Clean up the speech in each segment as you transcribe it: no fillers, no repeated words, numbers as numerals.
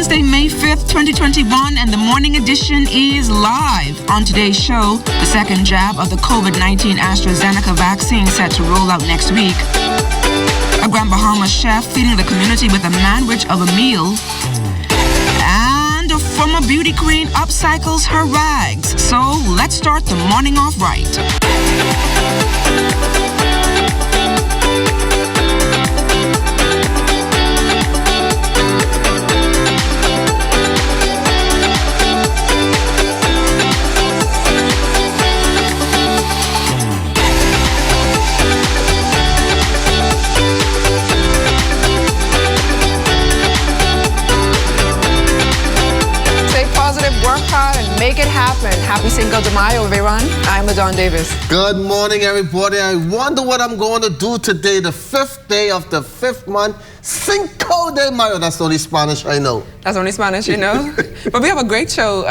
Wednesday, May 5th, 2021, and the morning edition is live. On today's show, the second jab of the COVID-19 AstraZeneca vaccine set to roll out next week. A Grand Bahama chef feeding the community with a manwich of a meal. And a former beauty queen upcycles her rags. So let's start the morning off right. Make it happen. Happy Cinco de Mayo, everyone. I'm LaDawn Davis. Good morning, everybody. I wonder what I'm going to do today, the 5th day of the 5th month, Cinco de Mayo. That's the only Spanish I know. That's only Spanish you know? But we have a great show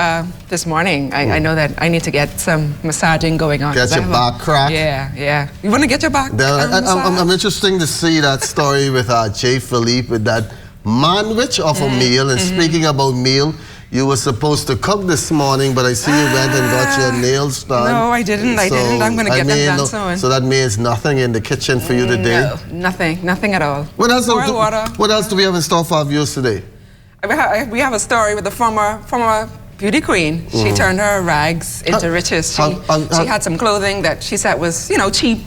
this morning. I know that I need to get some massaging going on. Get your back cracked? Yeah. You want to get your back I'm interested to see that story with Jay Philippe with that manwich of a meal. And speaking about meal, you were supposed to cook this morning, but I see you went and got your nails done. No, I didn't. I'm going to get them done soon. So that means nothing in the kitchen for you today? No, nothing at all. What else, water. What else do we have in store for our viewers today? We have a story with the former beauty queen. She turned her rags into riches. She had some clothing that she said was, cheap,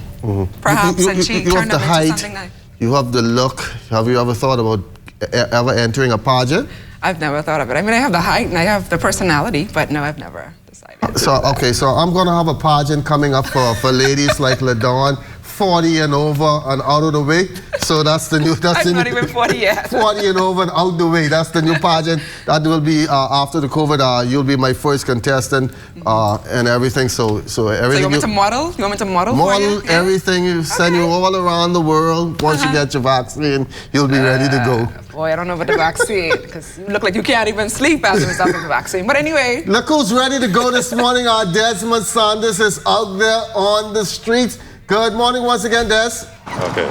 perhaps, and she turned them into something nice. You have the look. Have you ever thought about ever entering a pageant? I've never thought of it. I mean, I have the height and I have the personality, but no, I've never decided. So I'm going to have a pageant coming up for ladies like LaDawn, 40 and over and out of the way. So that's the new... I'm not even 40 yet. 40 and over and out the way. That's the new pageant. That will be after the COVID. You'll be my first contestant and everything. So everything. So you want me to model? You want me to model for you? Model everything. You send you all around the world. Once you get your vaccine, you'll be ready to go. Boy, I don't know about the vaccine, because you look like you can't even sleep after the vaccine. But anyway. Look who's ready to go this morning. Our Desmond Sanders is out there on the streets. Good morning once again, Des. Okay.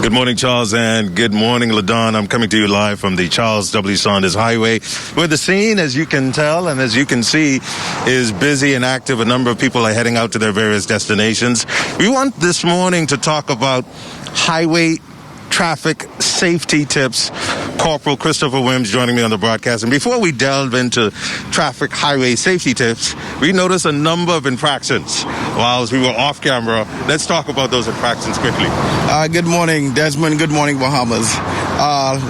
Good morning, Charles, and good morning, LaDawn. I'm coming to you live from the Charles W. Saunders Highway, where the scene, as you can tell and as you can see, is busy and active. A number of people are heading out to their various destinations. We want this morning to talk about highway traffic safety tips. Corporal Christopher Wims joining me on the broadcast. And before we delve into traffic highway safety tips, we noticed a number of infractions while we were off camera. Let's talk about those infractions quickly. Good morning, Desmond. Good morning, Bahamas.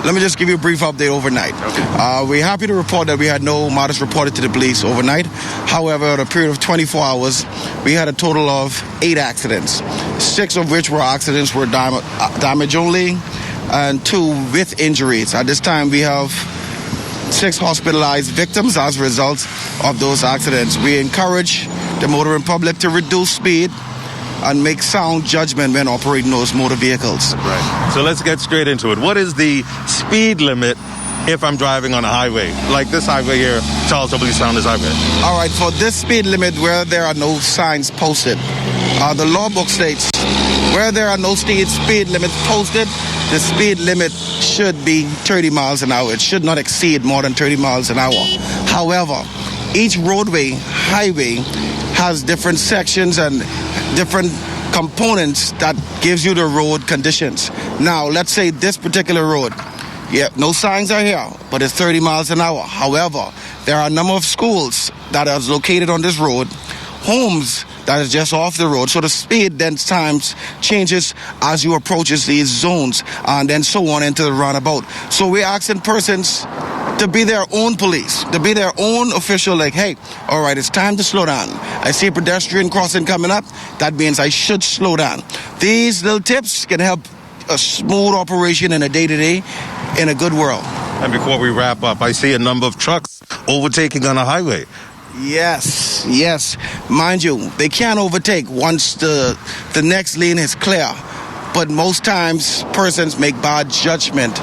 Let me just give you a brief update overnight. Okay. We're happy to report that we had no matters reported to the police overnight. However, in a period of 24 hours, we had a total of 8 accidents, 6 of which were accidents were damage only, and 2 with injuries. At this time, we have 6 hospitalized victims as a result of those accidents. We encourage the motoring public to reduce speed and make sound judgment when operating those motor vehicles. Right. So let's get straight into it. What is the speed limit if I'm driving on a highway, like this highway here, Charles W. Saunders Highway? All right, for this speed limit where there are no signs posted, the law book states where there are no speed limits posted, the speed limit should be 30 miles an hour. It should not exceed more than 30 miles an hour. However, each highway has different sections and different components that gives you the road conditions. Now, let's say this particular road, no signs are here, but it's 30 miles an hour. However, there are a number of schools that are located on this road, homes that is just off the road. So the speed then times changes as you approaches these zones and then so on into the roundabout. So we're asking persons to be their own police, to be their own official, like, hey, all right, it's time to slow down. I see a pedestrian crossing coming up. That means I should slow down. These little tips can help a smooth operation in a day-to-day in a good world. And before we wrap up, I see a number of trucks overtaking on a highway. Yes. Mind you, they can't overtake once the next lane is clear. But most times, persons make bad judgment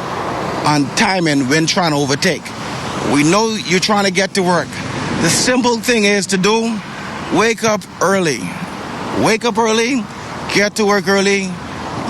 on timing when trying to overtake. We know you're trying to get to work. The simple thing is to do, wake up early. Wake up early, get to work early,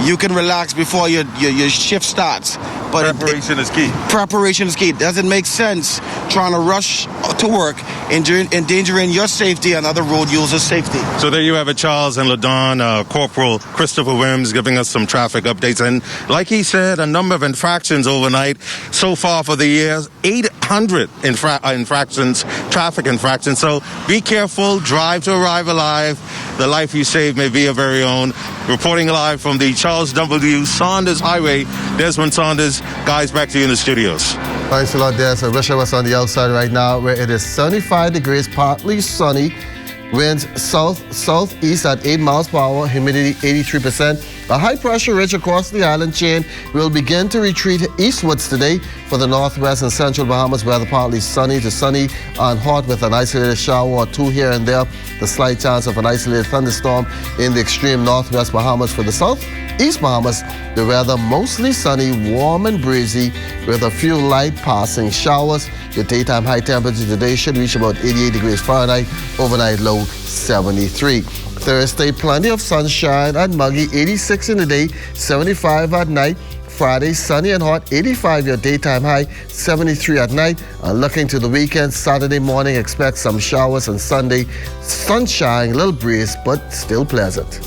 you can relax before your shift starts. But preparation is key. Preparation is key. Doesn't make sense trying to rush to work, endangering your safety and other road users' safety. So there you have it, Charles and LaDon. Corporal Christopher Wims giving us some traffic updates. And like he said, a number of infractions overnight so far for the year. 800 infractions, traffic infractions. So be careful. Drive to arrive alive. The life you save may be your very own. Reporting live from the Charles W. Saunders Highway, Desmond Saunders. Guys, back to you in the studios. Thanks a lot, Des. I wish I was on the outside right now where it is 75 degrees, partly sunny. Winds southeast at 8 miles per hour, humidity 83%. A high-pressure ridge across the island chain will begin to retreat eastwards today for the northwest and central Bahamas. Weather partly sunny to sunny and hot with an isolated shower or two here and there. The slight chance of an isolated thunderstorm in the extreme northwest Bahamas. For the southeast Bahamas, the weather mostly sunny, warm and breezy with a few light passing showers. The daytime high temperature today should reach about 88 degrees Fahrenheit, overnight low 73. Thursday, plenty of sunshine and muggy, 86 in the day, 75 at night. Friday, sunny and hot, 85 your daytime high, 73 at night. And looking to the weekend, Saturday morning, expect some showers, and Sunday, sunshine, little breeze, but still pleasant.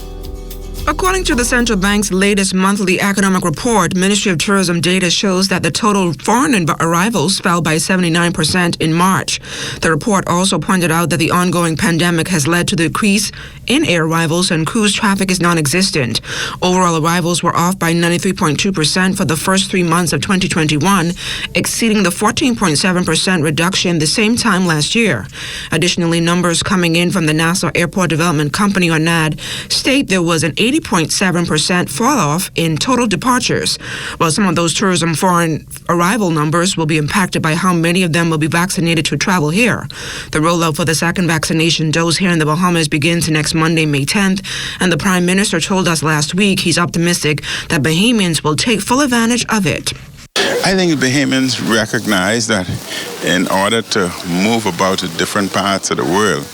According to the central bank's latest monthly economic report, Ministry of Tourism data shows that the total foreign arrivals fell by 79% in March. The report also pointed out that the ongoing pandemic has led to the decrease in air arrivals and cruise traffic is non-existent. Overall arrivals were off by 93.2% for the first 3 months of 2021, exceeding the 14.7% reduction the same time last year. Additionally, numbers coming in from the Nassau Airport Development Company, or NAD, state there was an 80.7% fall off in total departures. While some of those tourism foreign arrival numbers will be impacted by how many of them will be vaccinated to travel here. The rollout for the second vaccination dose here in the Bahamas begins next Monday, May 10th, and the Prime Minister told us last week he's optimistic that Bahamians will take full advantage of it. I think Bahamians recognize that in order to move about to different parts of the world,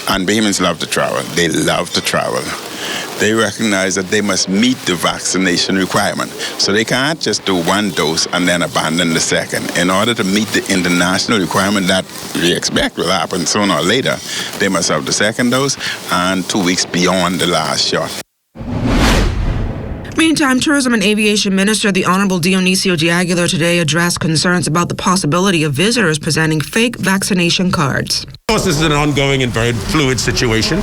and Bahamians love to travel. They love to travel. They recognize that they must meet the vaccination requirement. So they can't just do one dose and then abandon the second. In order to meet the international requirement that we expect will happen sooner or later, they must have the second dose and 2 weeks beyond the last shot. Meantime, Tourism and Aviation Minister, the Honorable Dionisio de Aguilar, today addressed concerns about the possibility of visitors presenting fake vaccination cards. Of course, this is an ongoing and very fluid situation.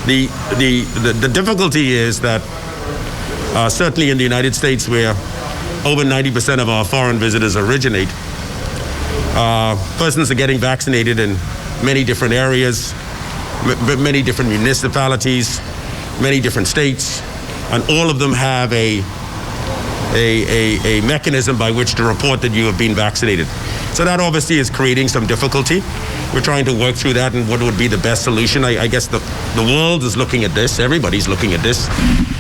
The difficulty is that certainly in the United States, where over 90% of our foreign visitors originate, persons are getting vaccinated in many different areas, many different municipalities, many different states, and all of them have a mechanism by which to report that you have been vaccinated. So that obviously is creating some difficulty. We're trying to work through that and what would be the best solution. I guess the world is looking at this. Everybody's looking at this.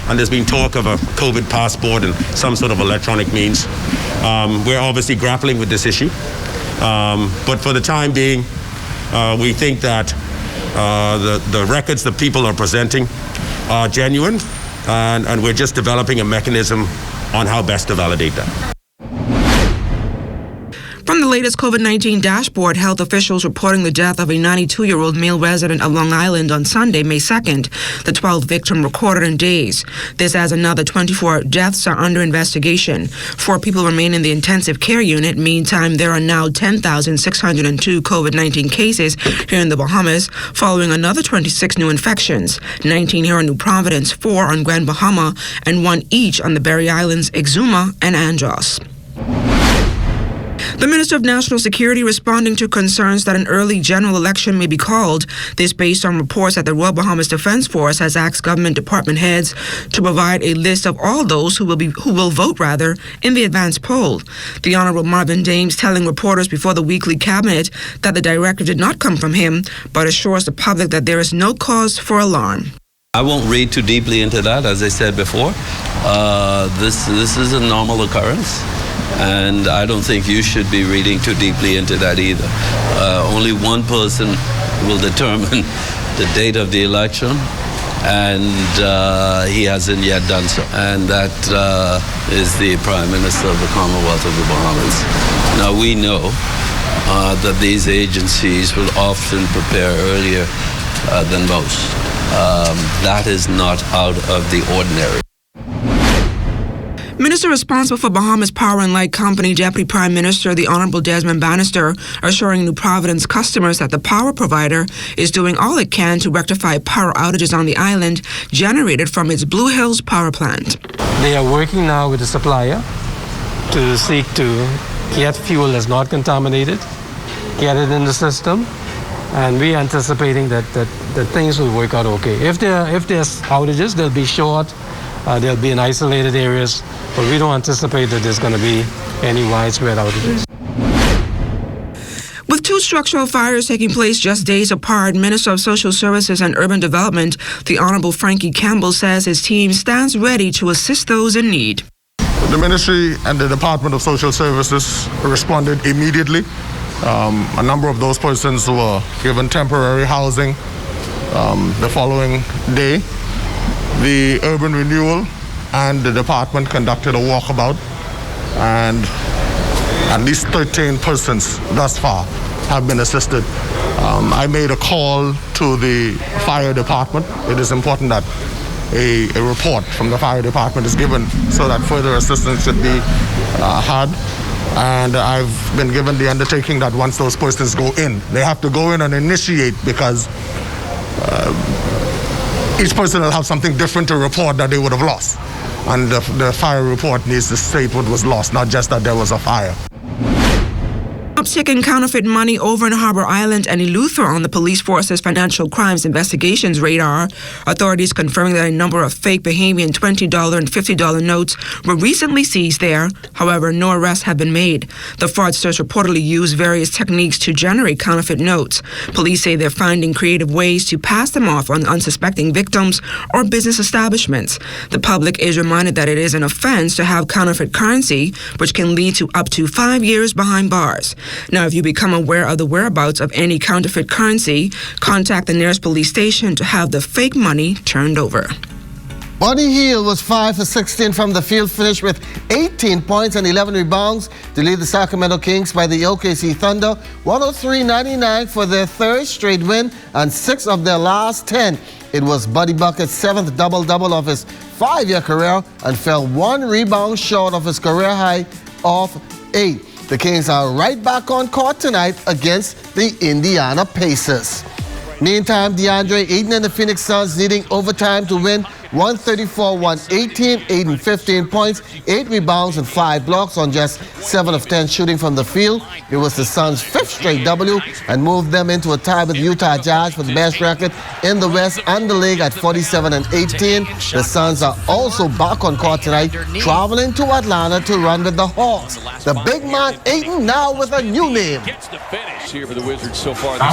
And there's been talk of a COVID passport and some sort of electronic means. We're obviously grappling with this issue. But for the time being, we think that the records that people are presenting are genuine. And we're just developing a mechanism on how best to validate that. From the latest COVID-19 dashboard, health officials reporting the death of a 92-year-old male resident of Long Island on Sunday, May 2nd, the 12th victim recorded in days. This as another 24 deaths are under investigation. 4 people remain in the intensive care unit. Meantime, there are now 10,602 COVID-19 cases here in the Bahamas, following another 26 new infections, 19 here in New Providence, 4 on Grand Bahama, and 1 each on the Berry Islands, Exuma, and Andros. The Minister of National Security responding to concerns that an early general election may be called. This based on reports that the Royal Bahamas Defense Force has asked government department heads to provide a list of all those who will vote in the advance poll. The Honorable Marvin Dames telling reporters before the weekly cabinet that the directive did not come from him, but assures the public that there is no cause for alarm. I won't read too deeply into that, as I said before. This is a normal occurrence. And I don't think you should be reading too deeply into that either. Only one person will determine the date of the election, and he hasn't yet done so. And that is the Prime Minister of the Commonwealth of the Bahamas. Now, we know that these agencies will often prepare earlier than most. That is not out of the ordinary. Minister responsible for Bahamas Power and Light Company, Deputy Prime Minister, the Honorable Desmond Bannister, assuring New Providence customers that the power provider is doing all it can to rectify power outages on the island generated from its Blue Hills power plant. They are working now with the supplier to seek to get fuel that's not contaminated, get it in the system, and we're anticipating that things will work out okay. If there's outages, they'll be short, they'll be in isolated areas, but we don't anticipate that there's going to be any widespread outages. With two structural fires taking place just days apart, Minister of Social Services and Urban Development, the Honorable Frankie Campbell, says his team stands ready to assist those in need. The Ministry and the Department of Social Services responded immediately. A number of those persons were given temporary housing the following day. The Urban Renewal and the department conducted a walkabout, and at least 13 persons thus far have been assisted. I made a call to the fire department. It is important that a report from the fire department is given so that further assistance should be had. And I've been given the undertaking that once those persons go in, they have to go in and initiate, because each person will have something different to report that they would have lost. And the fire report needs to state what was lost, not just that there was a fire. Uptick in counterfeit money over in Harbor Island and Eleuthera on the police force's financial crimes investigations radar. Authorities confirming that a number of fake Bahamian $20 and $50 notes were recently seized there. However, no arrests have been made. The fraudsters reportedly used various techniques to generate counterfeit notes. Police say they're finding creative ways to pass them off on unsuspecting victims or business establishments. The public is reminded that it is an offense to have counterfeit currency, which can lead to up to 5 years behind bars. Now, if you become aware of the whereabouts of any counterfeit currency, contact the nearest police station to have the fake money turned over. Buddy Hield was 5 for 16 from the field, finished with 18 points and 11 rebounds to lead the Sacramento Kings by the OKC Thunder 103-99 for their third straight win and 6 of their last 10. It was Buddy Bucket's 7th double-double of his 5-year career and fell 1 rebound short of his career high of 8. The Kings are right back on court tonight against the Indiana Pacers. Meantime, DeAndre Ayton and the Phoenix Suns needing overtime to win 134-118, Ayton 15 points, 8 rebounds and 5 blocks on just 7 of 10 shooting from the field. It was the Suns' 5th straight W and moved them into a tie with Utah Jazz for the best record in the West and the league at 47-18. The Suns are also back on court tonight, traveling to Atlanta to run with the Hawks. The big man Ayton now with a new name. That's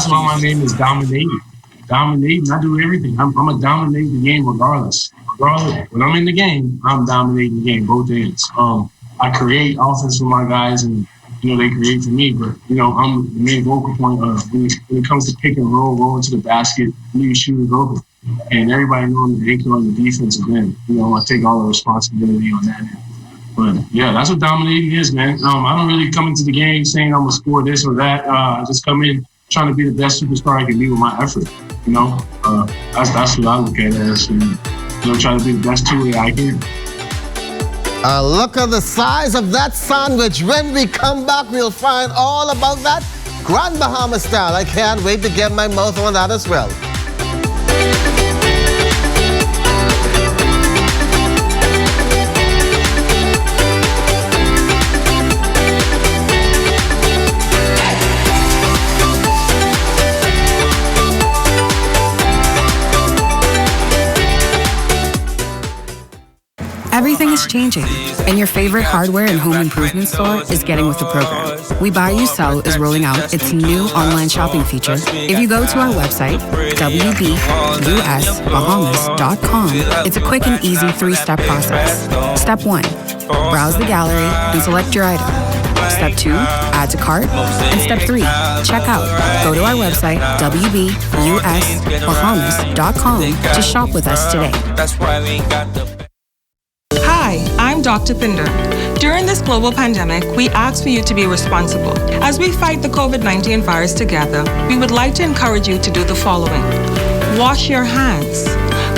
why my name is Dominating. Dominating, I do everything. I'm going to dominate the game regardless. When I'm in the game, I'm dominating the game, both ends. I create offense for my guys, and they create for me. But I'm the main vocal point when it comes to pick and roll, rolling to the basket, me shoot it over, and everybody knows the anchor on the defensive end. I take all the responsibility on that end. But yeah, that's what dominating is, man. I don't really come into the game saying I'm gonna score this or that. I just come in trying to be the best superstar I can be with my effort. That's what I look at it as, and try to be the best two-way I can. Look at the size of that sandwich. When we come back, we'll find all about that Grand Bahama style. I can't wait to get my mouth on that as well. Everything is changing, and your favorite hardware and home improvement store is getting with the program. We Buy You Sell is rolling out its new online shopping feature. If you go to our website, wbusbahamas.com, it's a quick and easy 3-step process. Step 1, browse the gallery and select your item. Step 2, add to cart. And Step 3, check out. Go to our website, wbusbahamas.com to shop with us today. Hi, I'm Dr. Pinder. During this global pandemic, we ask for you to be responsible. As we fight the COVID-19 virus together, we would like to encourage you to do the following. Wash your hands.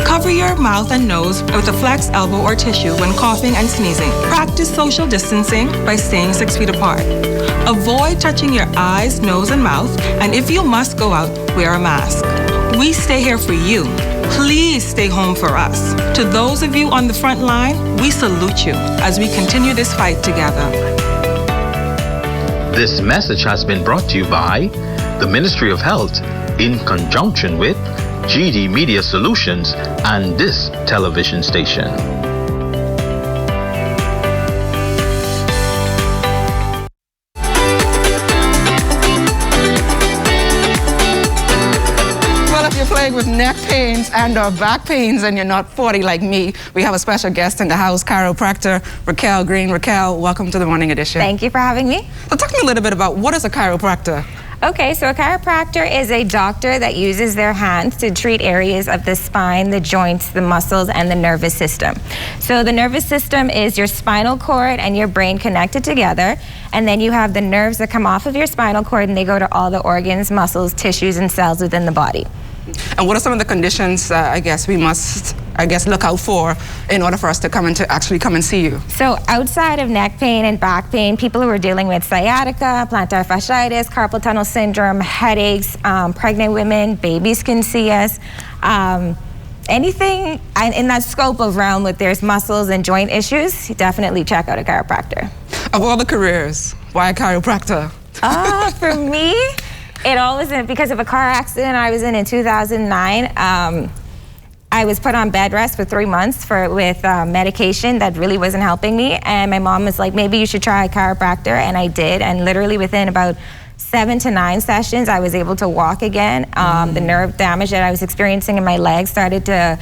Cover your mouth and nose with a flex elbow or tissue when coughing and sneezing. Practice social distancing by staying 6 feet apart. Avoid touching your eyes, nose, and mouth, and if you must go out, wear a mask. We stay here for you. Please stay home for us. To those of you on the front line, we salute you as we continue this fight together. This message has been brought to you by the Ministry of Health in conjunction with GD Media Solutions and this television station. With neck pains and or back pains and you're not 40 like me, we have a special guest in the house, chiropractor Raquel Green. Raquel, welcome to the Morning Edition. Thank you for having me. So talk to me a little bit about what is a chiropractor? Okay, so a chiropractor is a doctor that uses their hands to treat areas of the spine, the joints, the muscles, and the nervous system. So the nervous system is your spinal cord and your brain connected together, and then you have the nerves that come off of your spinal cord and they go to all the organs, muscles, tissues, and cells within the body. And what are some of the conditions I guess we must look out for in order for us to actually come and see you? So outside of neck pain and back pain, people who are dealing with sciatica, plantar fasciitis, carpal tunnel syndrome, headaches, pregnant women, babies can see us. Anything in that scope of realm with there's muscles and joint issues, definitely check out a chiropractor. Of all the careers, why a chiropractor? For me, it all was because of a car accident I was in 2009. I was put on bed rest for 3 months with medication that really wasn't helping me. And my mom was like, maybe you should try a chiropractor. And I did. And literally within about 7 to 9 sessions, I was able to walk again. The nerve damage that I was experiencing in my legs started to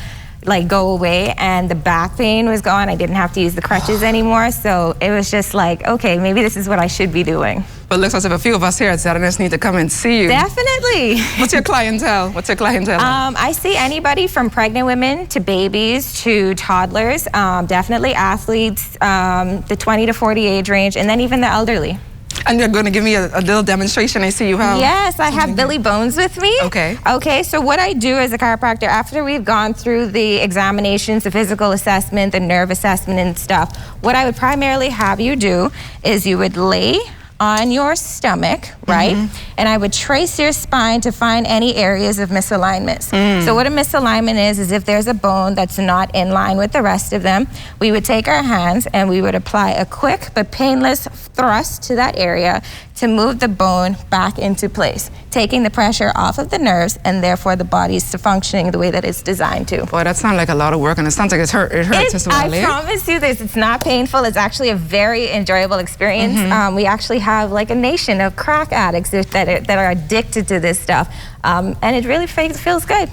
go away, and the back pain was gone. I didn't have to use the crutches anymore. So it was just like, okay, maybe this is what I should be doing. But it looks as if a few of us here at Saturdays need to come and see you. Definitely. What's your clientele? I see anybody from pregnant women to babies to toddlers, definitely athletes, the 20 to 40 age range, and then even the elderly. And you're going to give me a little demonstration. I see you have. Yes, I have Billy Bones with me. Okay. Okay, so what I do as a chiropractor, after we've gone through the examinations, the physical assessment, the nerve assessment and stuff, what I would primarily have you do is you would lay on your stomach, right? And I would trace your spine to find any areas of misalignments. So what a misalignment is if there's a bone that's not in line with the rest of them, we would take our hands and we would apply a quick but painless thrust to that area to move the bone back into place, taking the pressure off of the nerves and therefore the body's functioning the way that it's designed to. Boy, that sounds like a lot of work, and it sounds like it hurts as well. I promise you this, it's not painful. It's actually a very enjoyable experience. We actually have like a nation of crack addicts that are addicted to this stuff, and it really feels good.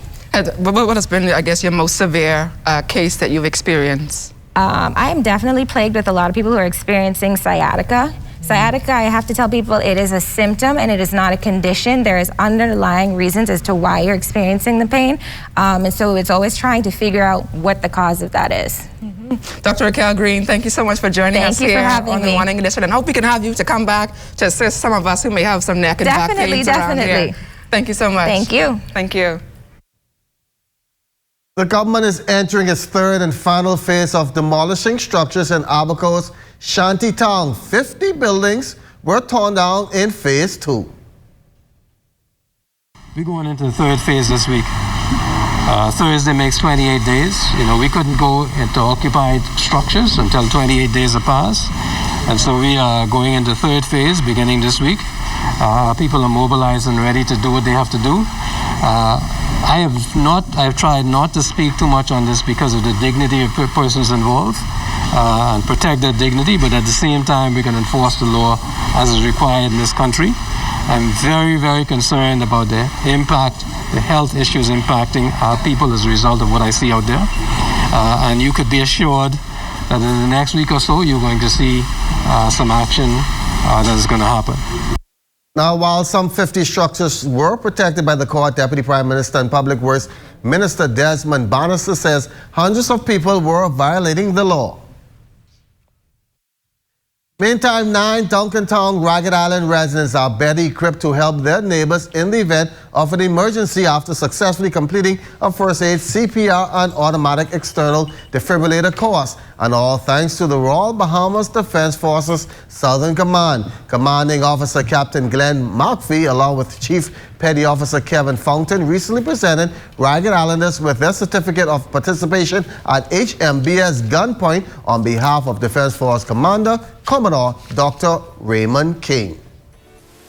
What has been, I guess, your most severe case that you've experienced? I am definitely plagued with a lot of people who are experiencing sciatica. Sciatica, I have to tell people, it is a symptom and it is not a condition. There is underlying reasons as to why you're experiencing the pain. And so it's always trying to figure out what the cause of that is. Dr. Raquel Green, thank you so much for joining us here on the Morning Edition. And I hope we can have you to come back to assist some of us who may have some neck and back pains around here. Thank you so much. Thank you. Thank you. The government is entering its third and final phase of demolishing structures in Abaco's Shantytown. 50 buildings were torn down in phase 2. We're going into the third phase this week. Thursday makes 28 days. We couldn't go into occupied structures until 28 days have passed. And so we are going into third phase beginning this week. People are mobilized and ready to do what they have to do. I've tried not to speak too much on this because of the dignity of persons involved and protect their dignity, but at the same time we can enforce the law as is required in this country. I'm very, very concerned about the impact, the health issues impacting our people as a result of what I see out there. And you could be assured that in the next week or so you're going to see some action that is going to happen. Now, while some 50 structures were protected by the court, Deputy Prime Minister and Public Works Minister Desmond Bannister says hundreds of people were violating the law. Meantime, 9 Duncantown Ragged Island residents are better equipped to help their neighbors in the event of an emergency after successfully completing a first aid, CPR, and automatic external defibrillator course. And all thanks to the Royal Bahamas Defense Forces Southern Command. Commanding Officer Captain Glenn McPhee, along with Chief Petty Officer Kevin Fountain, recently presented Ragged Islanders with their certificate of participation at HMBS Gunpoint on behalf of Defense Force Commander Commodore Dr. Raymond King.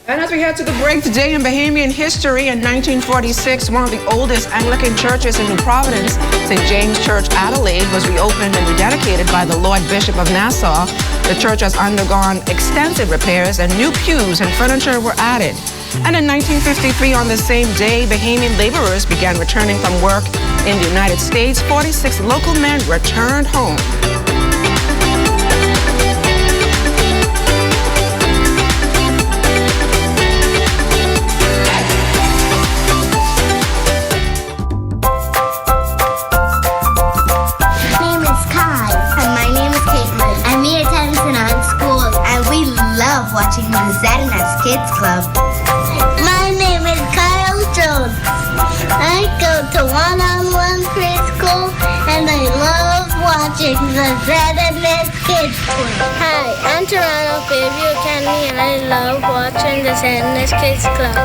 And as we head to the break today in Bahamian history, in 1946, one of the oldest Anglican churches in New Providence, St. James Church Adelaide, was reopened and rededicated by the Lord Bishop of Nassau. The church has undergone extensive repairs and new pews and furniture were added. And in 1953, on the same day, Bahamian laborers began returning from work in the United States. 46 local men returned home. Watching the Zadanas Kids Club. My name is Kyle Jones. I go to one-on-one preschool and I love watching the Zadanas Kids Club. Hi, I'm Toronto Fairview Academy and I love watching the Zadanas Kids Club.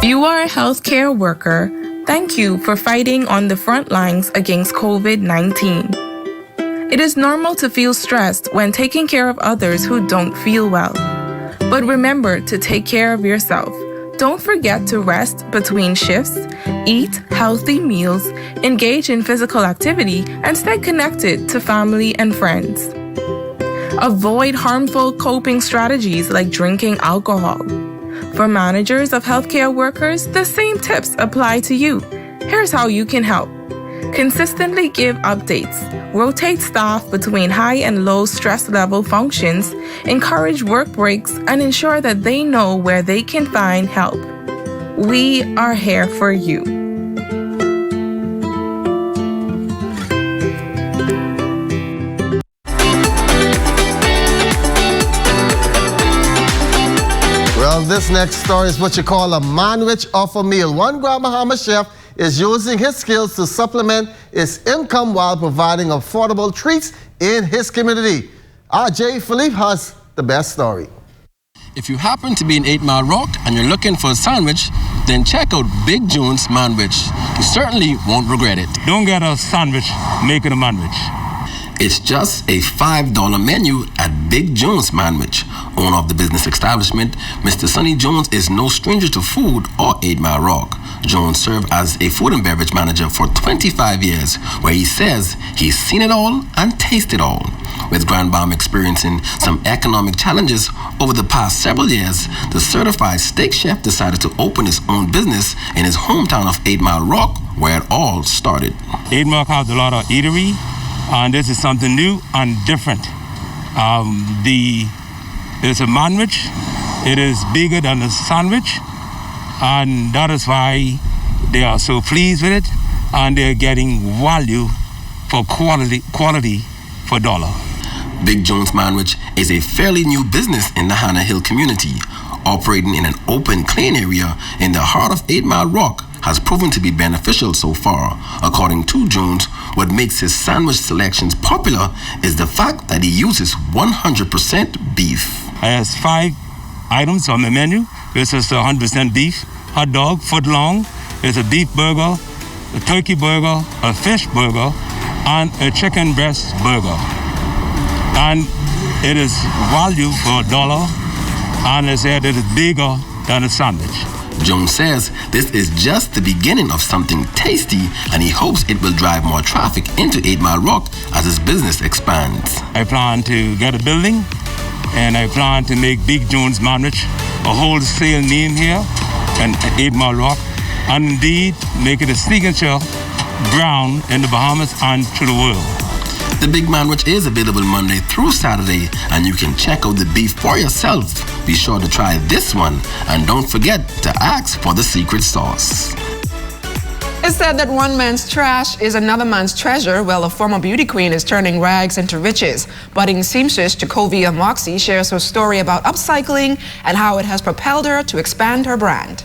You are a healthcare worker. Thank you for fighting on the front lines against COVID-19. It is normal to feel stressed when taking care of others who don't feel well. But remember to take care of yourself. Don't forget to rest between shifts, eat healthy meals, engage in physical activity, and stay connected to family and friends. Avoid harmful coping strategies like drinking alcohol. For managers of healthcare workers, the same tips apply to you. Here's how you can help. Consistently give updates, rotate staff between high and low stress level functions, encourage work breaks, and ensure that they know where they can find help. We are here for you. Well, this next story is what you call a manwich of a meal. One Grand Bahama chef is using his skills to supplement his income while providing affordable treats in his community. Jay Philippe has the best story. If you happen to be in 8 Mile Rock and you're looking for a sandwich, then check out Big Jones Manwich. You certainly won't regret it. Don't get a sandwich, make it a manwich. It's just a $5 menu at Big Jones Manwich. Owner of the business establishment, Mr. Sonny Jones is no stranger to food or 8 Mile Rock. Jones served as a food and beverage manager for 25 years, where he says he's seen it all and tasted all. With Grand Bahama experiencing some economic challenges over the past several years, the certified steak chef decided to open his own business in his hometown of 8 Mile Rock, where it all started. 8 Mile has a lot of eatery, and this is something new and different. It's a manwich. It is bigger than a sandwich, and that is why they are so pleased with it, and they're getting value for quality for dollar. Big Jones Manwich is a fairly new business in the Hannah Hill community. Operating in an open, clean area in the heart of 8 Mile Rock has proven to be beneficial so far. According to Jones, what makes his sandwich selections popular is the fact that he uses 100% beef. I have 5 items on the menu. This is 100% beef, hot dog, foot long. There's a beef burger, a turkey burger, a fish burger, and a chicken breast burger. And it is value for $1, and they said it is bigger than a sandwich. Jones says this is just the beginning of something tasty, and he hopes it will drive more traffic into 8 Mile Rock as his business expands. I plan to get a building, and I plan to make Big Jones Manwich a wholesale name here in 8 Mile Rock, and indeed make it a signature brand in the Bahamas and to the world. The Big Manwich is available Monday through Saturday, and you can check out the beef for yourself. Be sure to try this one, and don't forget to ask for the secret sauce. It's said that one man's trash is another man's treasure. Well, a former beauty queen is turning rags into riches. Budding seamstress Jacovia Moxie shares her story about upcycling and how it has propelled her to expand her brand.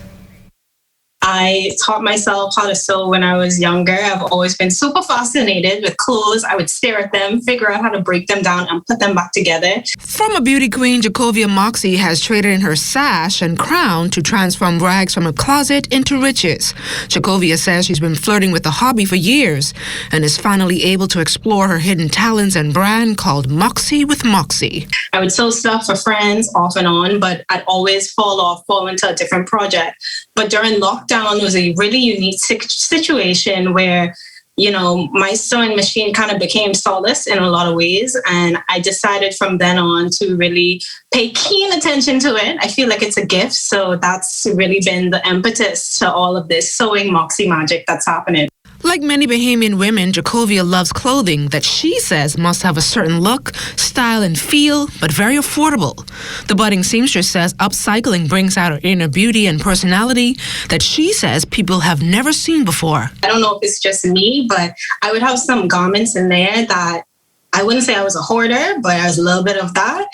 I taught myself how to sew when I was younger. I've always been super fascinated with clothes. I would stare at them, figure out how to break them down and put them back together. Former beauty queen Jacovia Moxie has traded in her sash and crown to transform rags from a closet into riches. Jacovia says she's been flirting with the hobby for years and is finally able to explore her hidden talents and brand called Moxie with Moxie. I would sew stuff for friends off and on, but I'd always fall into a different project. But during lockdown was a really unique situation where, you know, my sewing machine kind of became solace in a lot of ways. And I decided from then on to really pay keen attention to it. I feel like it's a gift. So that's really been the impetus to all of this sewing Moxie magic that's happening. Like many Bahamian women, Jacovia loves clothing that she says must have a certain look, style, and feel, but very affordable. The budding seamstress says upcycling brings out her inner beauty and personality that she says people have never seen before. I don't know if it's just me, but I would have some garments in there that I wouldn't say I was a hoarder, but I was a little bit of that.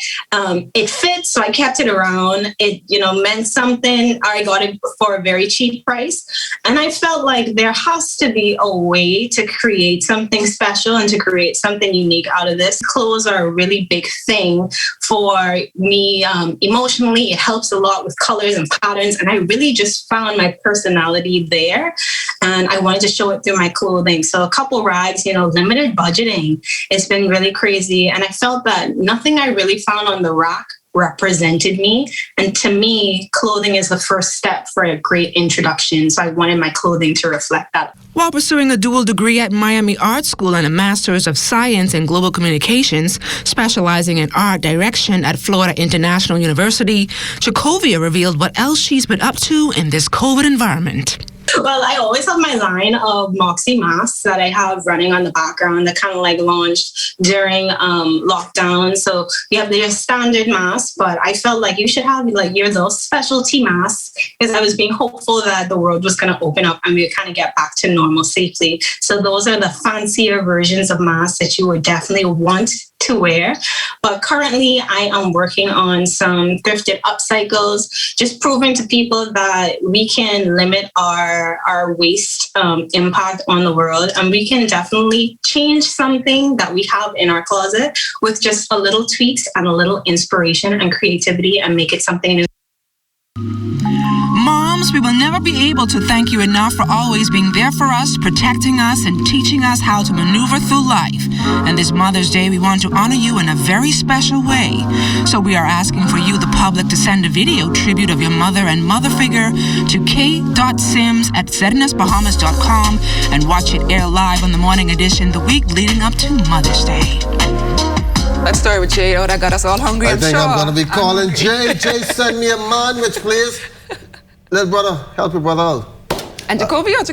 It fits, so I kept it around. It, you know, meant something. I got it for a very cheap price. And I felt like there has to be a way to create something special and to create something unique out of this. Clothes are a really big thing for me emotionally. It helps a lot with colors and patterns. And I really just found my personality there. And I wanted to show it through my clothing. So a couple rags, you know, limited budgeting. It's been really crazy. And I felt that nothing I really found on the rack represented me. And to me, clothing is the first step for a great introduction. So I wanted my clothing to reflect that. While pursuing a dual degree at Miami Art School and a Master's of Science in Global Communications, specializing in art direction at Florida International University, Jacovia revealed what else she's been up to in this COVID environment. Well, I always have my line of Moxie masks that I have running on the background that kind of like launched during lockdown. So you have your standard masks, but I felt like you should have like your little specialty masks because I was being hopeful that the world was going to open up and we would kind of get back to normal safely. So those are the fancier versions of masks that you would definitely want to wear. But currently I am working on some thrifted upcycles, just proving to people that we can limit our waste impact on the world. And we can definitely change something that we have in our closet with just a little tweaks and a little inspiration and creativity and make it something new. Moms, we will never be able to thank you enough for always being there for us, protecting us, and teaching us how to maneuver through life. And this Mother's Day, we want to honor you in a very special way. So we are asking for you, the public, to send a video tribute of your mother and mother figure to k.sims@ZNSBahamas.com and watch it air live on the morning edition the week leading up to Mother's Day. That story with Jay, that got us all hungry. I think I'm going to be calling Jay. Jay, send me a manwich, please. Let brother help your brother out. And Jacovia, it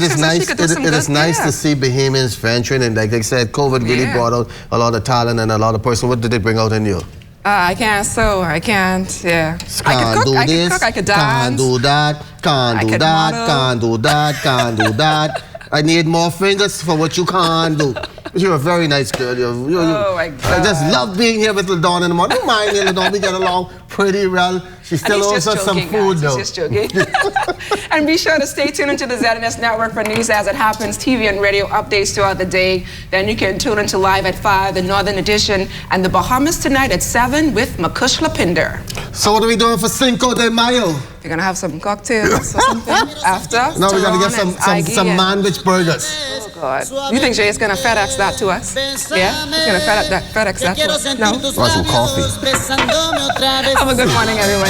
is nice. It is nice to see Bahamians venturing, and like they said, COVID really brought out a lot of talent and a lot of person. What did it bring out in you? I can't sew. I can't. Yeah. I can cook. I can cook. I can dance. Can't do that. Can't do that. Can't do that. Can't do that. I need more fingers for what you can't do. You're a very nice girl. Oh my God. I just love being here with LaDawn in the morning. Don't mind me, LaDawn. We get along pretty well. She still owes us some food, though. He's just joking. And be sure to stay tuned into the ZNS Network for news as it happens, TV and radio updates throughout the day. Then you can tune into Live at 5, the Northern Edition, and the Bahamas tonight at 7 with Makush Lapinder. So what are we doing for Cinco de Mayo? We're going to have some cocktails or something after. No, we're going to get some manwich burgers. Oh, God. You think Jay is going to FedEx that to us? Yeah? He's going to FedEx that to us? No? Want some coffee. Have a good morning, everyone.